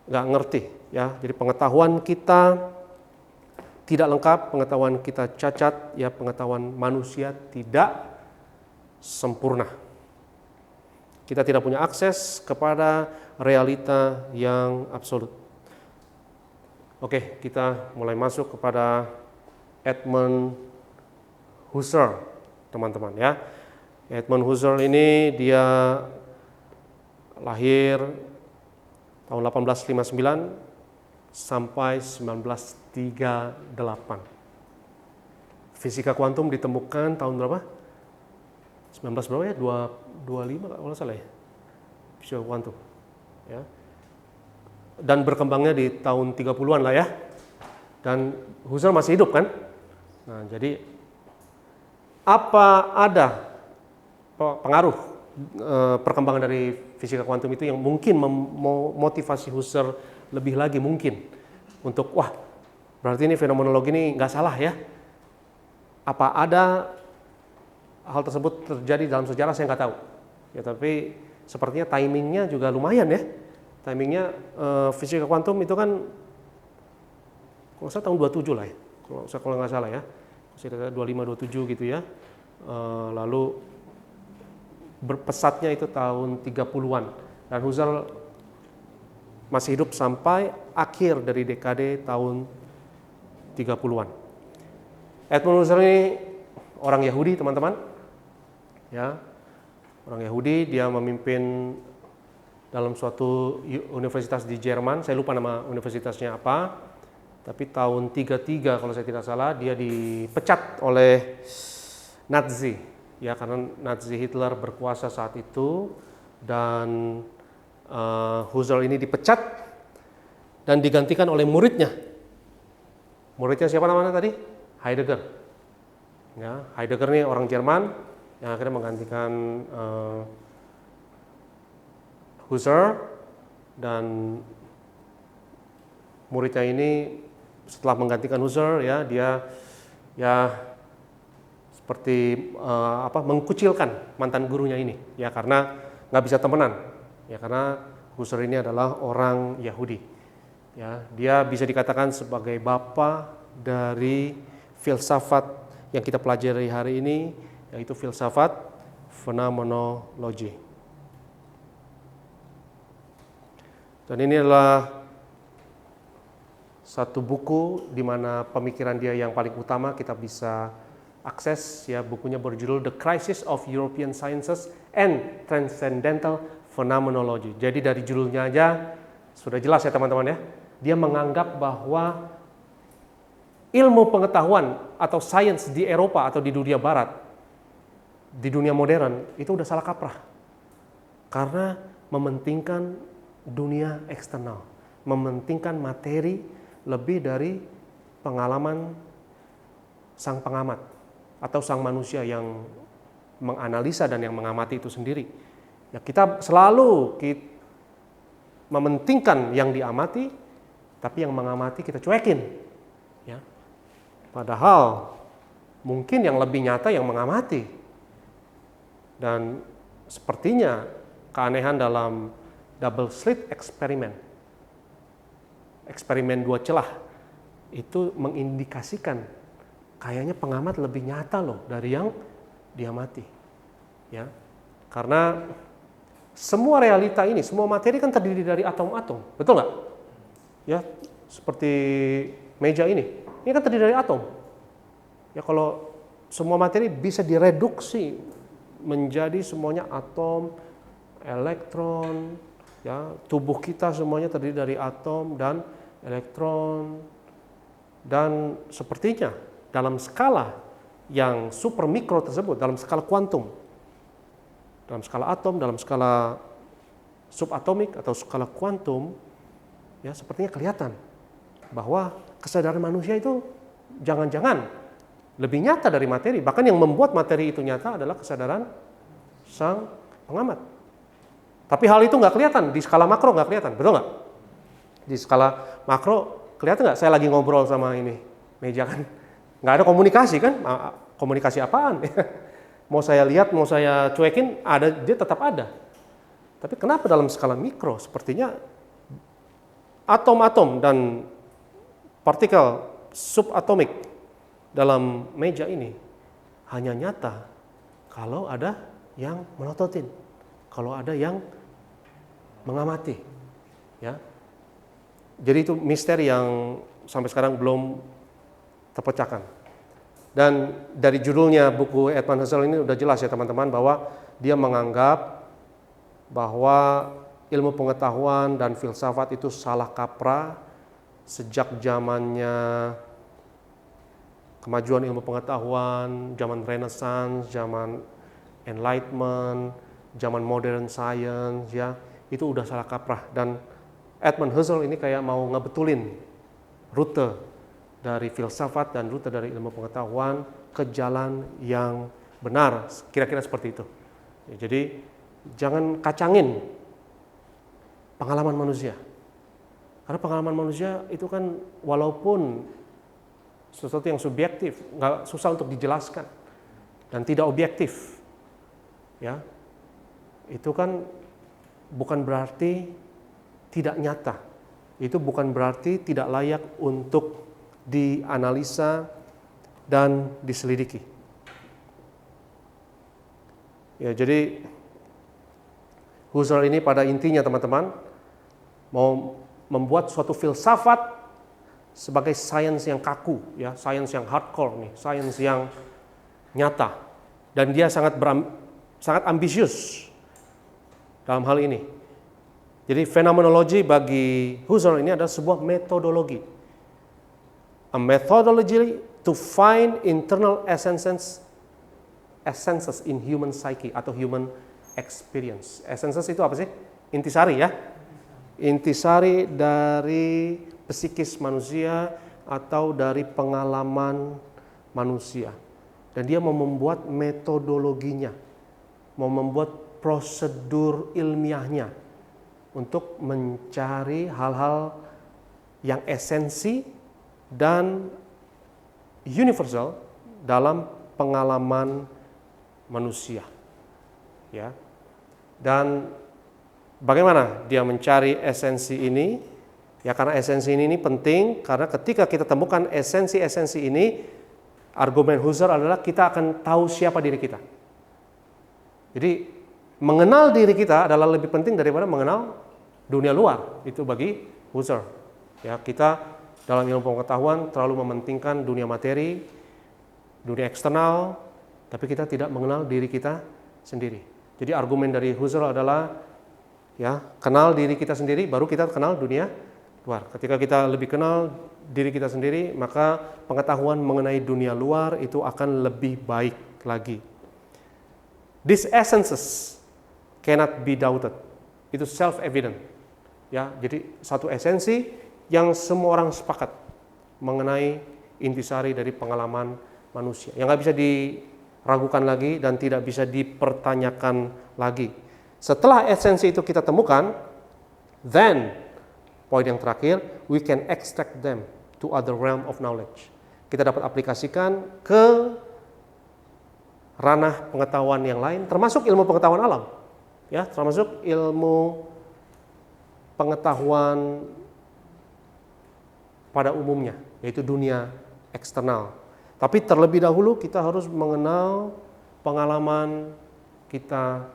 nggak ngerti, ya. Jadi pengetahuan kita tidak lengkap, pengetahuan kita cacat, ya, pengetahuan manusia tidak sempurna. Kita tidak punya akses kepada realita yang absolut. Oke, kita mulai masuk kepada Edmund Husserl, teman-teman, ya. Edmund Husserl ini dia lahir tahun 1859 sampai 1938. Fisika kuantum ditemukan tahun berapa? 19 berapa ya? 25 kalau nggak salah ya. Fisika kuantum, ya. Dan berkembangnya di tahun 30-an lah, ya. Dan Husserl masih hidup kan? Nah, jadi apa ada pengaruh perkembangan dari fisika kuantum itu yang mungkin memotivasi Husserl lebih lagi mungkin untuk, wah, berarti ini fenomenologi ini nggak salah, ya. Apa ada hal tersebut terjadi dalam sejarah, saya nggak tahu, ya, tapi sepertinya timingnya juga lumayan, ya. Timingnya fisika kuantum itu kan kalau saya tahun 27 lah, ya, kalau nggak salah, ya, sekitar 25-27 gitu, ya. Lalu berpesatnya itu tahun 30-an, dan Husserl masih hidup sampai akhir dari dekade tahun 30-an. Edmund Husserl ini orang Yahudi, teman-teman, ya, orang Yahudi. Dia memimpin dalam suatu universitas di Jerman, saya lupa nama universitasnya apa, tapi tahun 33 kalau saya tidak salah dia dipecat oleh Nazi, ya, karena Nazi Hitler berkuasa saat itu, dan Husserl ini dipecat dan digantikan oleh muridnya. Muridnya siapa namanya tadi? Heidegger. Ya, Heidegger ini orang Jerman yang akhirnya menggantikan Husserl, dan muridnya ini setelah menggantikan Husserl, ya, dia, ya, seperti mengkucilkan mantan gurunya ini, ya, karena nggak bisa temenan, ya, karena Husserl ini adalah orang Yahudi, ya. Dia bisa dikatakan sebagai bapa dari filsafat yang kita pelajari hari ini, yaitu filsafat fenomenologi. Dan ini adalah satu buku di mana pemikiran dia yang paling utama kita bisa akses, ya. Bukunya berjudul The Crisis of European Sciences and Transcendental Phenomenology. Jadi dari judulnya aja sudah jelas, ya, teman-teman, ya. Dia menganggap bahwa ilmu pengetahuan atau sains di Eropa atau di dunia barat, di dunia modern, itu udah salah kaprah. Karena mementingkan dunia eksternal, mementingkan materi lebih dari pengalaman sang pengamat atau sang manusia yang menganalisa dan yang mengamati itu sendiri. Ya, kita selalu mementingkan yang diamati, tapi yang mengamati kita cuekin, ya. Padahal mungkin yang lebih nyata yang mengamati. Dan sepertinya keanehan dalam double slit eksperimen, eksperimen dua celah, itu mengindikasikan kayaknya pengamat lebih nyata loh dari yang diamati, ya. Karena semua realita ini, semua materi kan terdiri dari atom-atom, betul nggak? Ya, seperti meja ini kan terdiri dari atom. Ya, kalau semua materi bisa direduksi menjadi semuanya atom, elektron, ya, tubuh kita semuanya terdiri dari atom dan elektron, dan sepertinya dalam skala yang super mikro tersebut, dalam skala kuantum, dalam skala atom, dalam skala subatomik atau skala kuantum, ya, sepertinya kelihatan bahwa kesadaran manusia itu jangan-jangan lebih nyata dari materi. Bahkan yang membuat materi itu nyata adalah kesadaran sang pengamat. Tapi hal itu nggak kelihatan di skala makro, nggak kelihatan, betul nggak? Di skala makro kelihatan nggak? Saya lagi ngobrol sama ini meja kan, nggak ada komunikasi kan komunikasi apaan? Mau saya lihat, mau saya cuekin, dia tetap ada. Tapi kenapa dalam skala mikro sepertinya atom-atom dan partikel subatomik dalam meja ini hanya nyata kalau ada yang melototin, kalau ada yang mengamati, ya. Jadi itu misteri yang sampai sekarang belum terpecahkan. Dan dari judulnya buku Edmund Husserl ini udah jelas ya teman-teman, bahwa dia menganggap bahwa ilmu pengetahuan dan filsafat itu salah kaprah sejak zamannya kemajuan ilmu pengetahuan, zaman Renaissance, zaman Enlightenment, zaman modern science, ya, itu udah salah kaprah. Dan Edmund Husserl ini kayak mau ngebetulin rute dari filsafat dan rute dari ilmu pengetahuan ke jalan yang benar, kira-kira seperti itu. Ya, jadi jangan kacangin pengalaman manusia. Karena pengalaman manusia itu kan walaupun sesuatu yang subjektif, nggak susah untuk dijelaskan dan tidak objektif, ya, itu kan bukan berarti tidak nyata. Itu bukan berarti tidak layak untuk dianalisa dan diselidiki. Ya, jadi Husserl ini pada intinya teman-teman mau membuat suatu filsafat sebagai sains yang kaku, ya, sains yang hardcore nih, sains yang nyata, dan dia sangat ambisius dalam hal ini. Jadi fenomenologi bagi Husserl ini adalah sebuah metodologi, a methodology to find internal essences in human psyche atau human experience. Essences itu apa sih? Intisari, ya. Intisari dari psikis manusia atau dari pengalaman manusia. Dan dia mau membuat metodologinya, mau membuat prosedur ilmiahnya untuk mencari hal-hal yang esensi dan universal dalam pengalaman manusia, ya. Dan bagaimana dia mencari esensi ini? Ya, karena esensi ini penting, karena ketika kita temukan esensi-esensi ini, argumen Husserl adalah kita akan tahu siapa diri kita. Jadi mengenal diri kita adalah lebih penting daripada mengenal dunia luar. Itu bagi Husserl. Ya, kita dalam ilmu pengetahuan terlalu mementingkan dunia materi, dunia eksternal, tapi kita tidak mengenal diri kita sendiri. Jadi argumen dari Husserl adalah, ya, kenal diri kita sendiri, baru kita kenal dunia luar. Ketika kita lebih kenal diri kita sendiri, maka pengetahuan mengenai dunia luar itu akan lebih baik lagi. These essences cannot be doubted. Itu self-evident. Ya, jadi satu esensi yang semua orang sepakat mengenai intisari dari pengalaman manusia, yang nggak bisa diragukan lagi dan tidak bisa dipertanyakan lagi. Setelah esensi itu kita temukan, then poin yang terakhir, we can extract them to other realm of knowledge. Kita dapat aplikasikan ke ranah pengetahuan yang lain, termasuk ilmu pengetahuan alam, ya, termasuk ilmu pengetahuan pada umumnya, yaitu dunia eksternal. Tapi terlebih dahulu kita harus mengenal pengalaman kita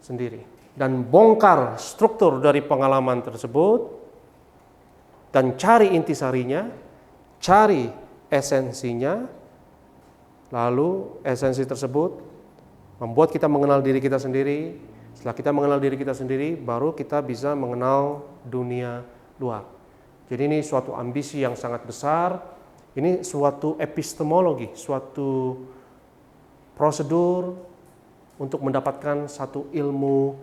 sendiri dan bongkar struktur dari pengalaman tersebut dan cari intisarinya, cari esensinya, lalu esensi tersebut membuat kita mengenal diri kita sendiri. Setelah kita mengenal diri kita sendiri, baru kita bisa mengenal dunia luar. Jadi ini suatu ambisi yang sangat besar. Ini suatu epistemologi, suatu prosedur untuk mendapatkan satu ilmu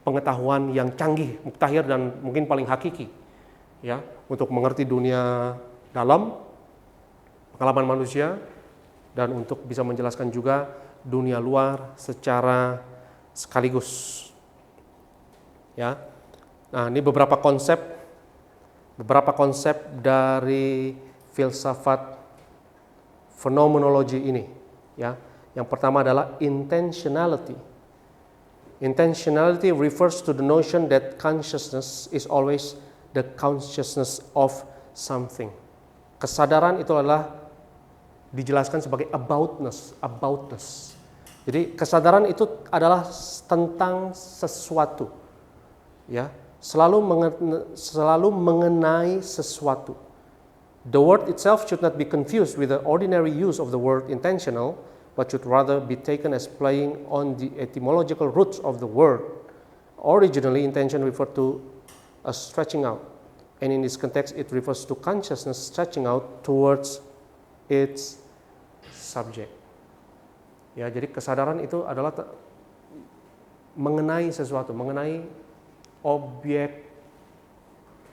pengetahuan yang canggih, muktakhir, dan mungkin paling hakiki, ya, untuk mengerti dunia dalam, pengalaman manusia, dan untuk bisa menjelaskan juga dunia luar secara sekaligus. Ya. Nah, ini beberapa konsep dari filsafat fenomenologi ini, ya. Yang pertama adalah intentionality. Intentionality refers to the notion that consciousness is always the consciousness of something. Kesadaran itu adalah dijelaskan sebagai aboutness. Jadi kesadaran itu adalah tentang sesuatu, ya, selalu mengenai sesuatu. The word itself should not be confused with the ordinary use of the word intentional, but should rather be taken as playing on the etymological roots of the word. Originally, intention referred to a stretching out, and in this context, it refers to consciousness stretching out towards its subject. Ya, jadi kesadaran itu adalah mengenai sesuatu, mengenai objek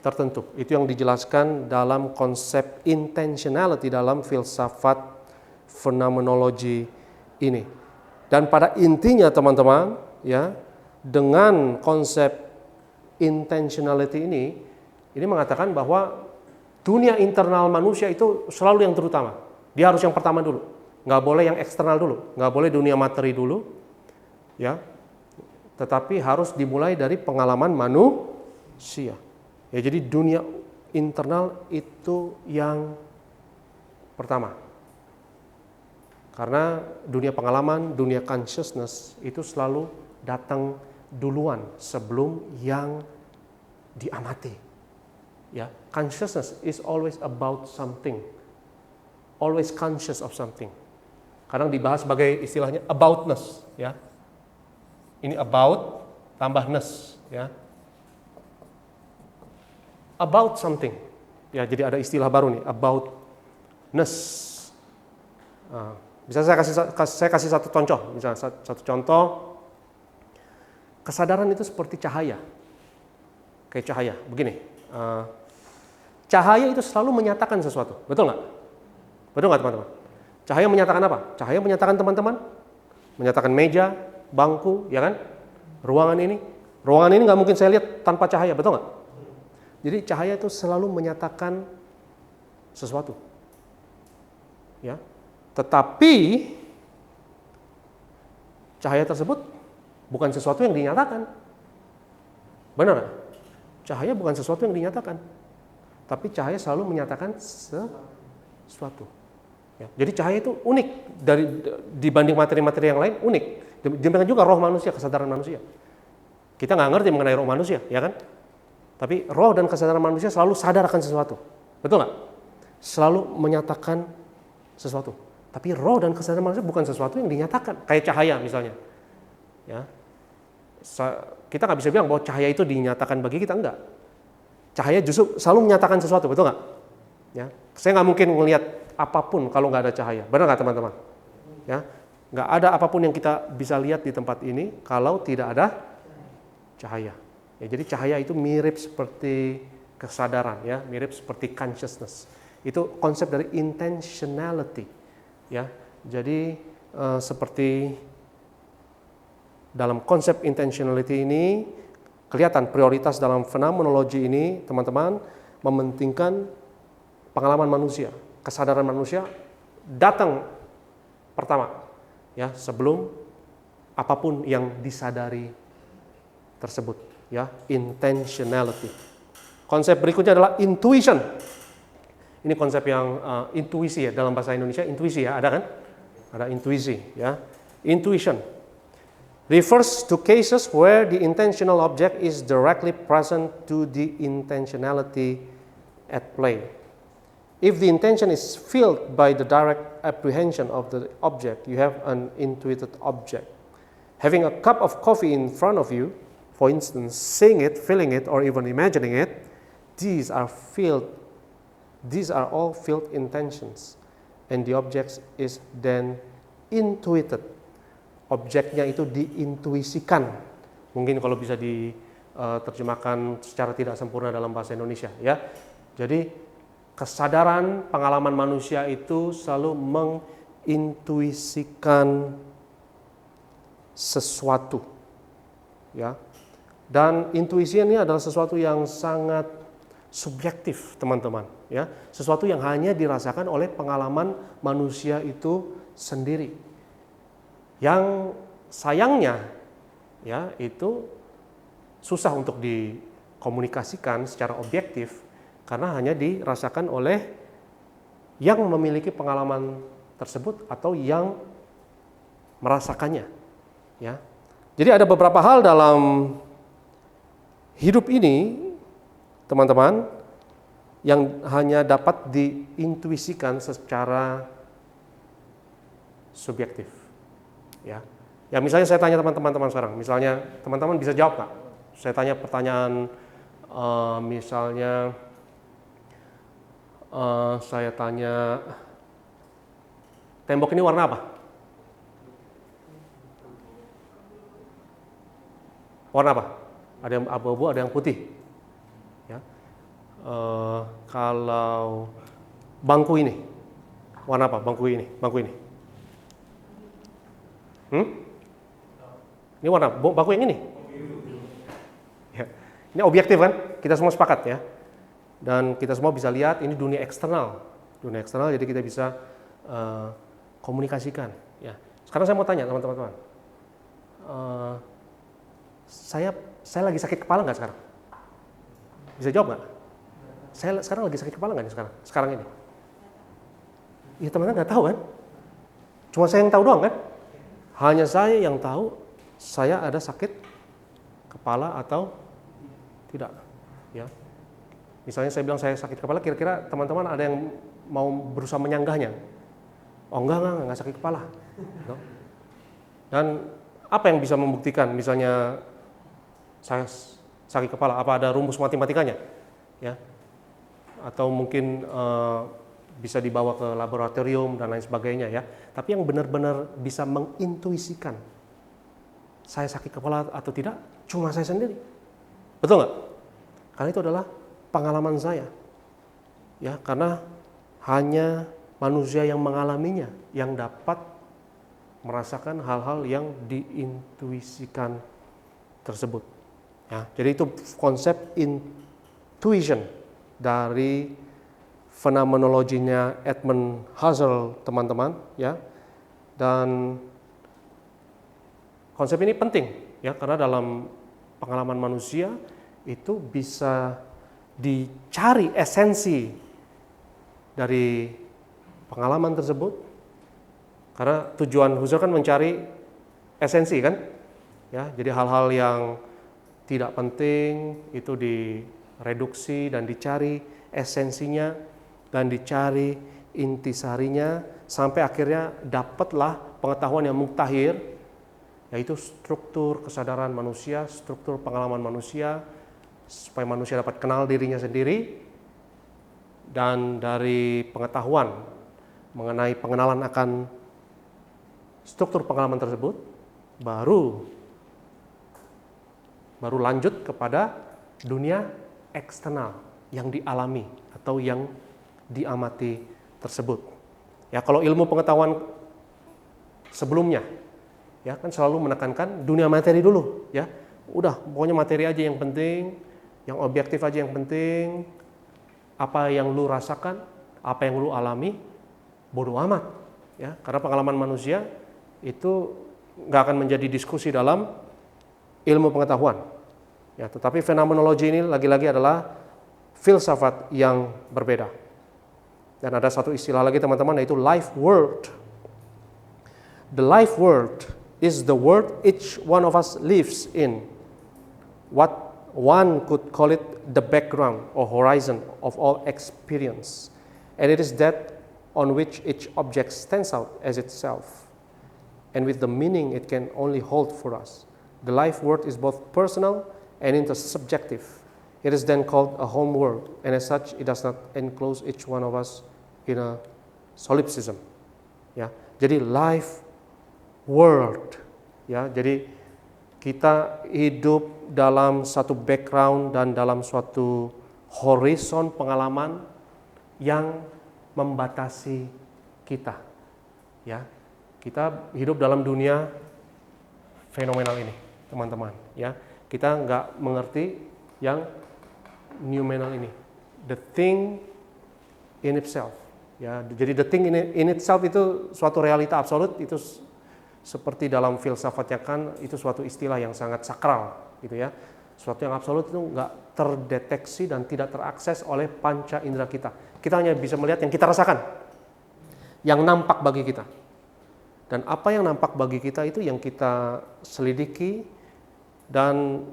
tertentu. Itu yang dijelaskan dalam konsep intentionality dalam filsafat fenomenologi ini. Dan pada intinya teman-teman, ya, dengan konsep intentionality ini mengatakan bahwa dunia internal manusia itu selalu yang terutama. Dia harus yang pertama dulu. Nggak boleh yang eksternal dulu, nggak boleh dunia materi dulu, ya. Tetapi harus dimulai dari pengalaman manusia. Ya, jadi dunia internal itu yang pertama. Karena dunia pengalaman, dunia consciousness itu selalu datang duluan sebelum yang diamati. Ya, consciousness is always about something. Always conscious of something. Kadang dibahas sebagai istilahnya aboutness, ya. Ini about tambah ness, ya. About something. Ya, jadi ada istilah baru nih, aboutness. Bisa saya kasih satu contoh, misalnya satu contoh, kesadaran itu seperti cahaya. Kayak cahaya, begini. Cahaya itu selalu menyatakan sesuatu, betul nggak? Betul nggak teman-teman? Cahaya menyatakan apa? Cahaya menyatakan teman-teman, menyatakan meja, bangku, ya kan? Ruangan ini nggak mungkin saya lihat tanpa cahaya, betul nggak? Jadi cahaya itu selalu menyatakan sesuatu, ya. Tetapi cahaya tersebut bukan sesuatu yang dinyatakan, benar nggak? Cahaya bukan sesuatu yang dinyatakan, tapi cahaya selalu menyatakan sesuatu. Ya, jadi cahaya itu unik dibanding materi-materi yang lain, unik. Demikian juga roh manusia, kesadaran manusia. Kita nggak ngerti mengenai roh manusia, ya kan? Tapi roh dan kesadaran manusia selalu sadar akan sesuatu, betul nggak? Selalu menyatakan sesuatu. Tapi roh dan kesadaran manusia bukan sesuatu yang dinyatakan, kayak cahaya misalnya. Ya, kita nggak bisa bilang bahwa cahaya itu dinyatakan bagi kita, enggak. Cahaya justru selalu menyatakan sesuatu, betul nggak? Ya, saya nggak mungkin melihat apapun kalau nggak ada cahaya, benar nggak teman-teman? Ya, nggak ada apapun yang kita bisa lihat di tempat ini kalau tidak ada cahaya. Ya, jadi cahaya itu mirip seperti kesadaran, ya, mirip seperti consciousness. Itu konsep dari intentionality, ya. Jadi seperti dalam konsep intentionality ini kelihatan prioritas dalam fenomenologi ini, teman-teman, mementingkan pengalaman manusia. Kesadaran manusia datang pertama, ya, sebelum apapun yang disadari tersebut, ya, intentionality. Konsep berikutnya adalah intuition. Ini konsep yang intuisi, ya, dalam bahasa Indonesia intuisi, ya, ada kan? Ada intuisi, ya. Intuition refers to cases where the intentional object is directly present to the intentionality at play. If the intention is filled by the direct apprehension of the object, you have an intuited object. Having a cup of coffee in front of you, for instance, seeing it, feeling it, or even imagining it, these are all filled intentions, and the object is then intuited. Objeknya itu diintuisikan. Mungkin kalau bisa diterjemahkan secara tidak sempurna dalam bahasa Indonesia, ya. Jadi kesadaran pengalaman manusia itu selalu mengintuisikan sesuatu, ya. Dan intuisi ini adalah sesuatu yang sangat subjektif, teman-teman, ya. Sesuatu yang hanya dirasakan oleh pengalaman manusia itu sendiri. Yang sayangnya, ya, itu susah untuk dikomunikasikan secara objektif karena hanya dirasakan oleh yang memiliki pengalaman tersebut atau yang merasakannya, ya. Jadi ada beberapa hal dalam hidup ini, teman-teman, yang hanya dapat diintuisikan secara subjektif, ya. Ya, misalnya saya tanya teman-teman sekarang, misalnya teman-teman bisa jawab nggak? Saya tanya pertanyaan, misalnya saya tanya, tembok ini warna apa? Warna apa? Ada yang abu-abu, ada yang putih. Ya. Kalau bangku ini, warna apa? Bangku ini. Ini warna bangku yang ini. Ya. Ini objektif kan? Kita semua sepakat ya. Dan kita semua bisa lihat ini dunia eksternal. Jadi kita bisa komunikasikan. Ya. Sekarang saya mau tanya teman-teman. Saya lagi sakit kepala nggak sekarang? Bisa jawab nggak? Saya sekarang lagi sakit kepala nggak nih sekarang ini? Ya, teman-teman nggak tahu kan? Cuma saya yang tahu doang kan? Hanya saya yang tahu saya ada sakit kepala atau tidak. Ya. Misalnya saya bilang saya sakit kepala, kira-kira teman-teman ada yang mau berusaha menyanggahnya? Oh enggak sakit kepala. Dan apa yang bisa membuktikan misalnya saya sakit kepala? Apa ada rumus matematikanya? Ya. Atau mungkin bisa dibawa ke laboratorium dan lain sebagainya ya. Tapi yang benar-benar bisa mengintuisikan saya sakit kepala atau tidak, cuma saya sendiri. Betul nggak? Karena itu adalah pengalaman saya. Ya, karena hanya manusia yang mengalaminya yang dapat merasakan hal-hal yang diintuisikan tersebut. Ya, jadi itu konsep intuition dari fenomenologinya Edmund Husserl, teman-teman, ya. Dan konsep ini penting ya karena dalam pengalaman manusia itu bisa dicari esensi dari pengalaman tersebut. Karena tujuan Husserl kan mencari esensi kan? Ya, jadi hal-hal yang tidak penting itu direduksi dan dicari esensinya dan dicari intisarinya sampai akhirnya dapatlah pengetahuan yang muktahir, yaitu struktur kesadaran manusia, struktur pengalaman manusia, supaya manusia dapat kenal dirinya sendiri. Dan dari pengetahuan mengenai pengenalan akan struktur pengalaman tersebut, baru lanjut kepada dunia eksternal yang dialami atau yang diamati tersebut. Ya, kalau ilmu pengetahuan sebelumnya ya kan selalu menekankan dunia materi dulu ya. Udah, pokoknya materi aja yang penting, yang objektif aja yang penting. Apa yang lu rasakan, apa yang lu alami, bodoh amat ya. Karena pengalaman manusia itu nggak akan menjadi diskusi dalam ilmu pengetahuan. Ya, tetapi fenomenologi ini lagi-lagi adalah filsafat yang berbeda. Dan ada satu istilah lagi teman-teman, yaitu life world. The life world is the world each one of us lives in. What one could call it the background or horizon of all experience. And it is that on which each object stands out as itself, and with the meaning it can only hold for us. The life world is both personal and intersubjective. It is then called a home world, and as such it does not enclose each one of us in a solipsism. Ya, jadi life world. Ya, jadi kita hidup dalam satu background dan dalam suatu horizon pengalaman yang membatasi kita. Ya, kita hidup dalam dunia fenomenal ini, teman-teman. Ya, kita nggak mengerti yang noumenal ini. the thing in itself. Ya, jadi the thing in itself itu suatu realita absolut, itu seperti dalam filsafatnya Kant itu suatu istilah yang sangat sakral, gitu ya. Suatu yang absolut itu nggak terdeteksi dan tidak terakses oleh panca indera kita. Kita hanya bisa melihat yang kita rasakan, yang nampak bagi kita. Dan apa yang nampak bagi kita itu yang kita selidiki, dan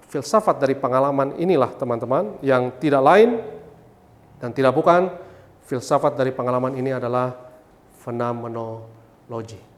filsafat dari pengalaman inilah teman-teman yang tidak lain dan tidak bukan, filsafat dari pengalaman ini adalah fenomenologi.